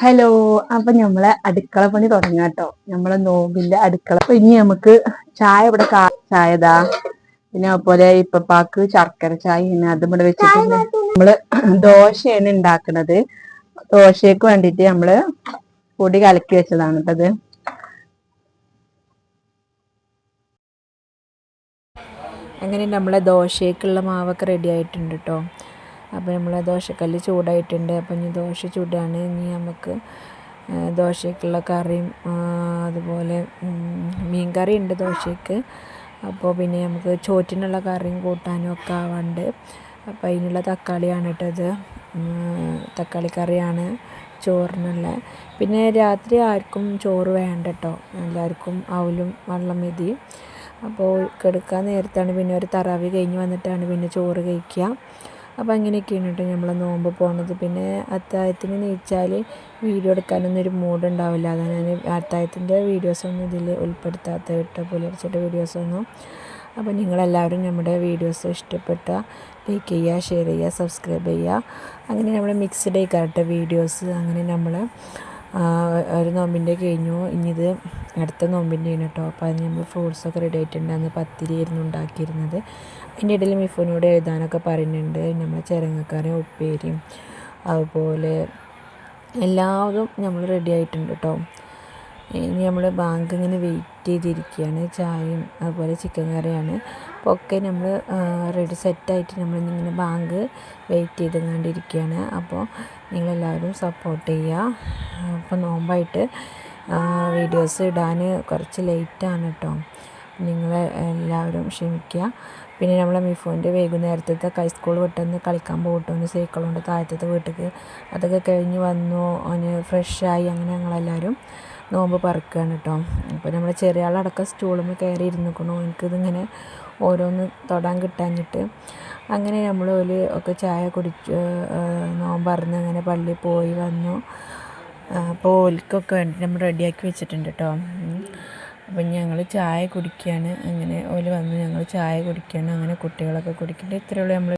Hello. അപ്പൊ നമ്മളെ അടുക്കള പണി തുടങ്ങാട്ടോ. നമ്മളെ നോമ്പിന്റെ അടുക്കള. അപ്പൊ ഇനി നമുക്ക് ചായ ഇവിടെ ചായതാ, പിന്നെ അതുപോലെ ഇപ്പപ്പാക്ക് ശർക്കര ചായ, പിന്നെ അതും ഇവിടെ വെച്ചിട്ടുണ്ട്. നമ്മള് ദോശയാണ് ഉണ്ടാക്കുന്നത്. ദോശക്ക് വേണ്ടിട്ട് നമ്മള് പൊടി കലക്കി വെച്ചതാണ് കേട്ടത്. അങ്ങനെ നമ്മളെ ദോശയ്ക്കുള്ള മാവൊക്കെ റെഡി ആയിട്ടുണ്ട് കേട്ടോ. അപ്പോൾ നമ്മളെ ദോശക്കല്ല് ചൂടായിട്ടുണ്ട്. അപ്പോൾ ഇനി ദോശ ചൂടാണ്. ഇനി നമുക്ക് ദോശയ്ക്കുള്ള കറിയും അതുപോലെ മീൻ കറി ഉണ്ട് ദോശയ്ക്ക്. അപ്പോൾ പിന്നെ നമുക്ക് ചോറ്റിനുള്ള കറിയും കൂട്ടാനും ഒക്കെ ആവാണ്ട്. അപ്പോൾ അതിനുള്ള തക്കാളിയാണ് ഇട്ടത്. തക്കാളി കറിയാണ് ചോറിനുള്ള. പിന്നെ രാത്രി ആർക്കും ചോറ് വേണ്ട കേട്ടോ. എല്ലാവർക്കും അവലും വെള്ളം മതി. അപ്പോൾ കിടക്കാൻ നേരത്താണ് പിന്നെ ഒരു തറാവി കഴിഞ്ഞ് വന്നിട്ടാണ് പിന്നെ ചോറ് കഴിക്കുക. അപ്പോൾ അങ്ങനെയൊക്കെയാണ് കേട്ടോ നമ്മളെ നോമ്പ് പോകുന്നത്. പിന്നെ അത്താഴത്തിന് നീച്ചാൽ വീഡിയോ എടുക്കാനൊന്നും ഒരു മൂഡ് ഉണ്ടാവില്ല. അതാണ് ഞാൻ അത്താഴത്തിൻ്റെ വീഡിയോസൊന്നും ഇതിൽ ഉൾപ്പെടുത്താത്ത കേട്ടോ, പുലർച്ചയുടെ വീഡിയോസൊന്നും. അപ്പോൾ നിങ്ങളെല്ലാവരും നമ്മുടെ വീഡിയോസ് ഇഷ്ടപ്പെട്ട ലൈക്ക് ചെയ്യുക, ഷെയർ ചെയ്യുക, സബ്സ്ക്രൈബ് ചെയ്യുക. അങ്ങനെ നമ്മൾ മിക്സ്ഡ് ആയിക്കാട്ടെ വീഡിയോസ്. അങ്ങനെ നമ്മൾ ഒരു നോമ്പിൻ്റെ കഴിഞ്ഞു. ഇനിയിത് അടുത്ത നോമ്പിൻ്റെയാണ് കേട്ടോ. അപ്പോൾ അതിന് നമ്മൾ ഫ്രൂട്ട്സൊക്കെ റെഡി ആയിട്ടുണ്ട്. അന്ന് പത്തിരിയായിരുന്നു ഉണ്ടാക്കിയിരുന്നത്. അതിൻ്റെ ഇടയിൽ മിഫുനോട് എഴുതാനൊക്കെ പറയുന്നുണ്ട്. നമ്മൾ ചിരങ്ങക്കറിയും ഉപ്പേരിയും അതുപോലെ എല്ലാവരും നമ്മൾ റെഡി ആയിട്ടുണ്ട് കേട്ടോ. ഇനി നമ്മൾ ബാങ്ക് ഇങ്ങനെ വെയിറ്റ് ചെയ്തിരിക്കുകയാണ്. ചായയും അതുപോലെ ചിക്കൻ കറിയാണ്. അപ്പോൾ ഒക്കെ നമ്മൾ റെഡി സെറ്റായിട്ട് നമ്മളിങ്ങനെ ബാങ്ക് വെയിറ്റ് ചെയ്തുകൊണ്ടിരിക്കുകയാണ്. അപ്പോൾ നിങ്ങളെല്ലാവരും സപ്പോർട്ട് ചെയ്യുക. അപ്പോൾ നോമ്പായിട്ട് വീഡിയോസ് ഇടാൻ കുറച്ച് ലേറ്റാണ് കേട്ടോ. നിങ്ങൾ എല്ലാവരും ക്ഷമിക്കുക. പിന്നെ നമ്മളെ മിഫുവിൻ്റെ വൈകുന്നേരത്തെ ഹൈസ്കൂൾ വിട്ടെന്ന് കളിക്കാൻ പോകട്ടെ, സൈക്കിൾ കൊണ്ട് താഴത്തെ വീട്ടിലേക്ക്. അതൊക്കെ കഴിഞ്ഞ് വന്നു, അവന് ഫ്രഷായി. അങ്ങനെ ഞങ്ങളെല്ലാവരും നോമ്പ് പറക്കുകയാണ് കേട്ടോ. അപ്പോൾ നമ്മൾ ചെറിയ ആളടക്കം സ്റ്റൂളിൽ കയറി ഇരുന്നിക്കണു. എനിക്കിതിങ്ങനെ ഓരോന്ന് തൊടാൻ കിട്ടാഞ്ഞിട്ട്. അങ്ങനെ നമ്മൾ ഒക്കെ ചായ കുടിച്ച് നോമ്പറന്ന് അങ്ങനെ പള്ളിയിൽ പോയി വന്നു. അപ്പോൾ ഓൽക്കൊക്കെ വേണ്ടി നമ്മൾ റെഡിയാക്കി വെച്ചിട്ടുണ്ട് കേട്ടോ. അപ്പം ഞങ്ങൾ ചായ കുടിക്കുകയാണ്. അങ്ങനെ ഓല് വന്ന് ഞങ്ങൾ ചായ കുടിക്കുകയാണ്. അങ്ങനെ കുട്ടികളൊക്കെ കുടിക്കുന്നുണ്ട്. ഇത്രയേ ഉള്ളൂ നമ്മൾ